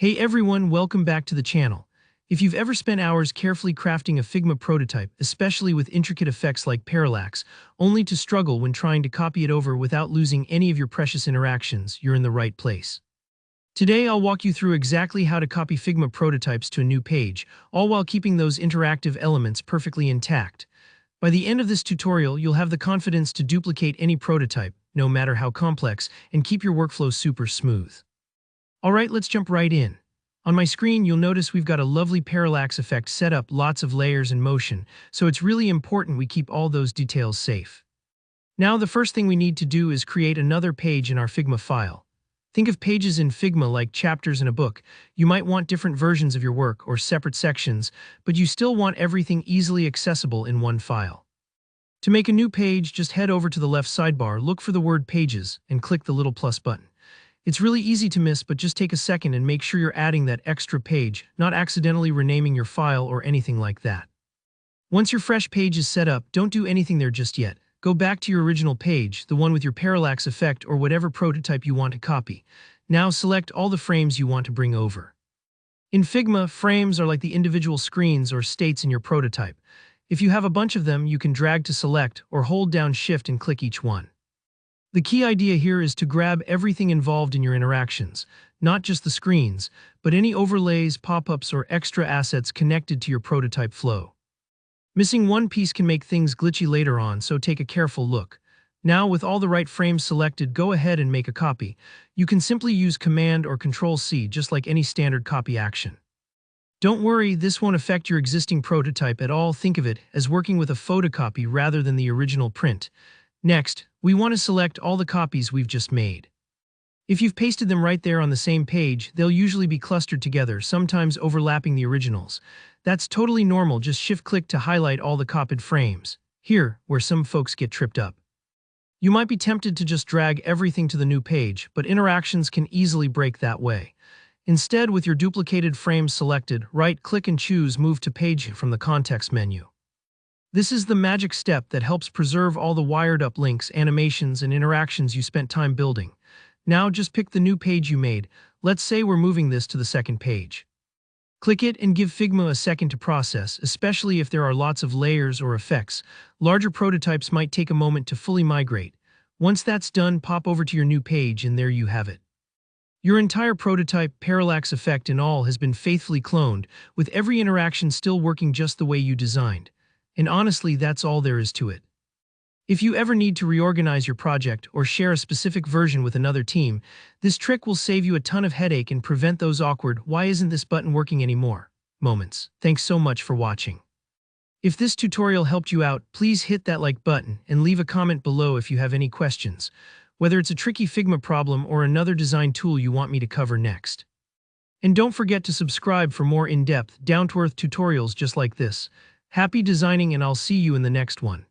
Hey everyone, welcome back to the channel. If you've ever spent hours carefully crafting a Figma prototype, especially with intricate effects like parallax, only to struggle when trying to copy it over without losing any of your precious interactions, you're in the right place. Today I'll walk you through exactly how to copy Figma prototypes to a new page, all while keeping those interactive elements perfectly intact. By the end of this tutorial, you'll have the confidence to duplicate any prototype, no matter how complex, and keep your workflow super smooth. Alright, let's jump right in. On my screen, you'll notice we've got a lovely parallax effect set up, lots of layers and motion, so it's really important we keep all those details safe. Now, the first thing we need to do is create another page in our Figma file. Think of pages in Figma like chapters in a book. You might want different versions of your work or separate sections, but you still want everything easily accessible in one file. To make a new page, just head over to the left sidebar, look for the word Pages, and click the little plus button. It's really easy to miss, but just take a second and make sure you're adding that extra page, not accidentally renaming your file or anything like that. Once your fresh page is set up, don't do anything there just yet. Go back to your original page, the one with your parallax effect or whatever prototype you want to copy. Now select all the frames you want to bring over. In Figma, frames are like the individual screens or states in your prototype. If you have a bunch of them, you can drag to select or hold down Shift and click each one. The key idea here is to grab everything involved in your interactions, not just the screens, but any overlays, pop-ups, or extra assets connected to your prototype flow. Missing one piece can make things glitchy later on, so take a careful look. Now, with all the right frames selected, go ahead and make a copy. You can simply use Command or Control-C, just like any standard copy action. Don't worry, this won't affect your existing prototype at all. Think of it as working with a photocopy rather than the original print. Next, we want to select all the copies we've just made. If you've pasted them right there on the same page, they'll usually be clustered together, sometimes overlapping the originals. That's totally normal, just shift-click to highlight all the copied frames. Here, where some folks get tripped up. You might be tempted to just drag everything to the new page, but interactions can easily break that way. Instead, with your duplicated frames selected, right-click and choose Move to Page from the context menu. This is the magic step that helps preserve all the wired-up links, animations, and interactions you spent time building. Now just pick the new page you made. Let's say we're moving this to the second page. Click it and give Figma a second to process, especially if there are lots of layers or effects. Larger prototypes might take a moment to fully migrate. Once that's done, pop over to your new page and there you have it. Your entire prototype, parallax effect and all has been faithfully cloned, with every interaction still working just the way you designed. And honestly, that's all there is to it. If you ever need to reorganize your project or share a specific version with another team, this trick will save you a ton of headache and prevent those awkward "why isn't this button working anymore" moments. Thanks so much for watching. If this tutorial helped you out, please hit that like button and leave a comment below if you have any questions, whether it's a tricky Figma problem or another design tool you want me to cover next. And don't forget to subscribe for more in-depth, down-to-earth tutorials just like this. Happy designing, and I'll see you in the next one.